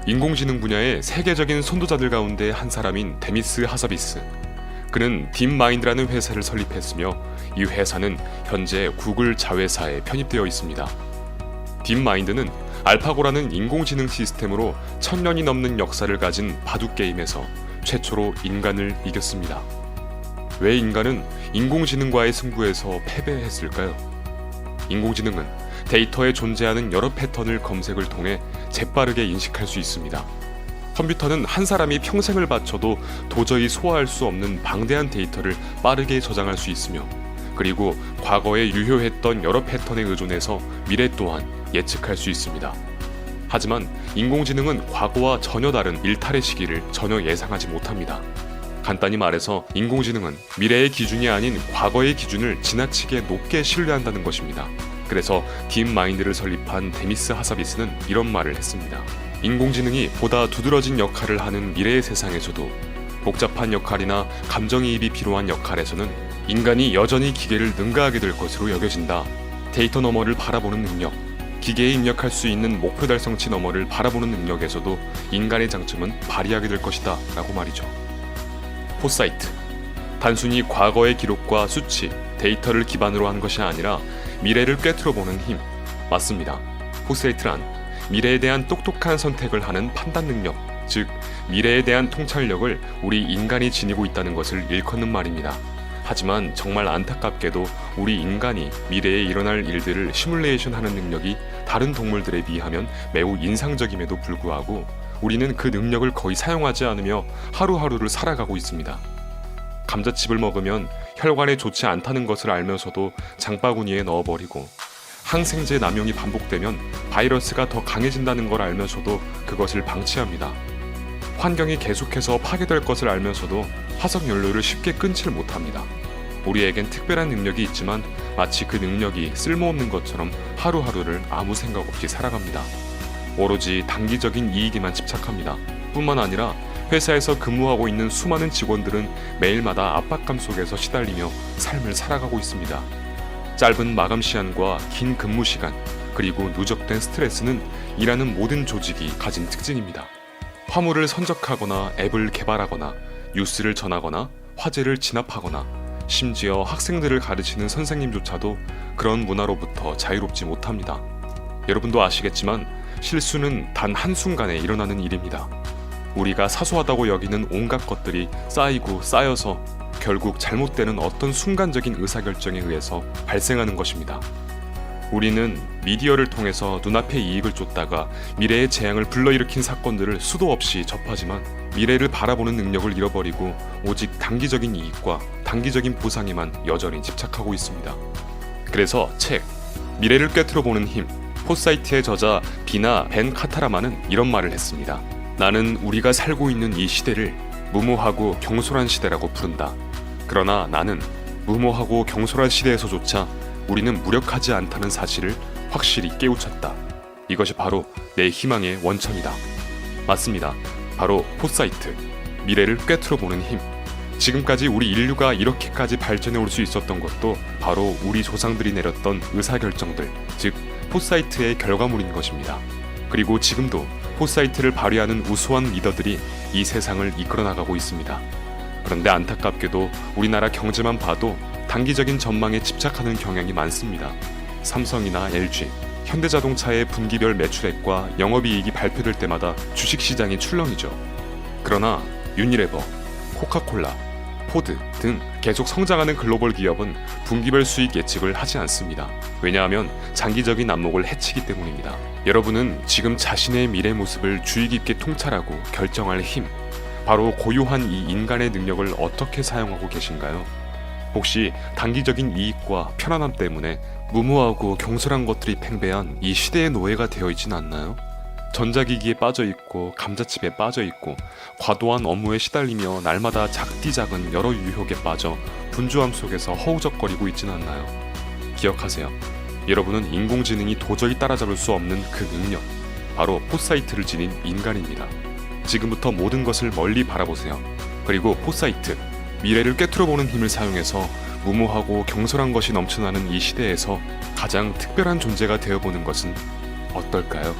인공지능 분야의 세계적인 선도자들 가운데 한 사람인 데미스 하서비스. 그는 딥마인드라는 회사를 설립했으며 이 회사는 현재 구글 자회사에 편입되어 있습니다. 딥마인드는 알파고라는 인공지능 시스템으로 1000년이 넘는 역사를 가진 바둑 게임에서 최초로 인간을 이겼습니다. 왜 인간은 인공지능과의 승부에서 패배했을까요? 인공지능은 데이터에 존재하는 여러 패턴을 검색을 통해 재빠르게 인식할 수 있습니다. 컴퓨터는 한 사람이 평생을 바쳐도 도저히 소화할 수 없는 방대한 데이터를 빠르게 저장할 수 있으며, 그리고 과거에 유효했던 여러 패턴에 의존해서 미래 또한 예측할 수 있습니다. 하지만 인공지능은 과거와 전혀 다른 일탈의 시기를 전혀 예상하지 못합니다. 간단히 말해서 인공지능은 미래의 기준이 아닌 과거의 기준을 지나치게 높게 신뢰한다는 것입니다. 그래서 딥마인드를 설립한 데미스 하서비스는 이런 말을 했습니다. 인공지능이 보다 두드러진 역할을 하는 미래의 세상에서도 복잡한 역할이나 감정이입이 필요한 역할에서는 인간이 여전히 기계를 능가하게 될 것으로 여겨진다. 데이터 너머를 바라보는 능력, 기계에 입력할 수 있는 목표 달성치 너머를 바라보는 능력에서도 인간의 장점은 발휘하게 될 것이다 라고 말이죠. 포사이트, 단순히 과거의 기록과 수치, 데이터를 기반으로 한 것이 아니라 미래를 꿰뚫어보는 힘. 맞습니다. 포사이트란 미래에 대한 똑똑한 선택을 하는 판단 능력, 즉 미래에 대한 통찰력을 우리 인간이 지니고 있다는 것을 일컫는 말입니다. 하지만 정말 안타깝게도 우리 인간이 미래에 일어날 일들을 시뮬레이션하는 능력이 다른 동물들에 비하면 매우 인상적임에도 불구하고 우리는 그 능력을 거의 사용하지 않으며 하루하루를 살아가고 있습니다. 감자칩을 먹으면 혈관에 좋지 않다는 것을 알면서도 장바구니에 넣어버리고, 항생제 남용이 반복되면 바이러스가 더 강해진다는 걸 알면서도 그것을 방치합니다. 환경이 계속해서 파괴될 것을 알면서도 화석연료를 쉽게 끊질 못합니다. 우리에겐 특별한 능력이 있지만 마치 그 능력이 쓸모없는 것처럼 하루하루를 아무 생각 없이 살아갑니다. 오로지 단기적인 이익에만 집착합니다. 뿐만 아니라 회사에서 근무하고 있는 수많은 직원들은 매일마다 압박감 속에서 시달리며 삶을 살아가고 있습니다. 짧은 마감 시간과 긴 근무 시간, 그리고 누적된 스트레스는 일하는 모든 조직이 가진 특징입니다. 화물을 선적하거나 앱을 개발하거나 뉴스를 전하거나 화제를 진압하거나 심지어 학생들을 가르치는 선생님조차도 그런 문화로부터 자유롭지 못합니다. 여러분도 아시겠지만 실수는 단 한순간에 일어나는 일입니다. 우리가 사소하다고 여기는 온갖 것들이 쌓이고 쌓여서 결국 잘못되는 어떤 순간적인 의사결정에 의해서 발생하는 것입니다. 우리는 미디어를 통해서 눈앞의 이익을 쫓다가 미래의 재앙을 불러일으킨 사건들을 수도 없이 접하지만 미래를 바라보는 능력을 잃어버리고 오직 단기적인 이익과 단기적인 보상에만 여전히 집착하고 있습니다. 그래서 책 미래를 꿰뚫어보는 힘, 포사이트의 저자 비나 벤 카타라마는 이런 말을 했습니다. 나는 우리가 살고 있는 이 시대를 무모하고 경솔한 시대라고 부른다. 그러나 나는 무모하고 경솔한 시대에서조차 우리는 무력하지 않다는 사실을 확실히 깨우쳤다. 이것이 바로 내 희망의 원천이다. 맞습니다. 바로 포사이트, 미래를 꿰뚫어보는 힘. 지금까지 우리 인류가 이렇게까지 발전해 올 수 있었던 것도 바로 우리 조상들이 내렸던 의사결정들, 즉 포사이트의 결과물인 것입니다. 그리고 지금도 포사이트를 발휘하는 우수한 리더들이 이 세상을 이끌어 나가고 있습니다. 그런데 안타깝게도 우리나라 경제만 봐도 단기적인 전망에 집착하는 경향이 많습니다. 삼성이나 LG, 현대자동차의 분기별 매출액과 영업이익이 발표될 때마다 주식시장이 출렁이죠. 그러나 유니레버, 코카콜라, 포드 등 계속 성장하는 글로벌 기업은 분기별 수익 예측을 하지 않습니다. 왜냐하면 장기적인 안목을 해치기 때문입니다. 여러분은 지금 자신의 미래 모습을 주의 깊게 통찰하고 결정할 힘, 바로 고유한 이 인간의 능력을 어떻게 사용하고 계신가요? 혹시 단기적인 이익과 편안함 때문에 무모하고 경솔한 것들이 팽배한 이 시대의 노예가 되어 있진 않나요? 전자기기에 빠져있고 감자칩에 빠져있고 과도한 업무에 시달리며 날마다 작디작은 여러 유혹에 빠져 분주함 속에서 허우적거리고 있진 않나요? 기억하세요. 여러분은 인공지능이 도저히 따라잡을 수 없는 그 능력, 바로 포사이트를 지닌 인간입니다. 지금부터 모든 것을 멀리 바라보세요. 그리고 포사이트, 미래를 꿰뚫어보는 힘을 사용해서 무모하고 경솔한 것이 넘쳐나는 이 시대에서 가장 특별한 존재가 되어보는 것은 어떨까요?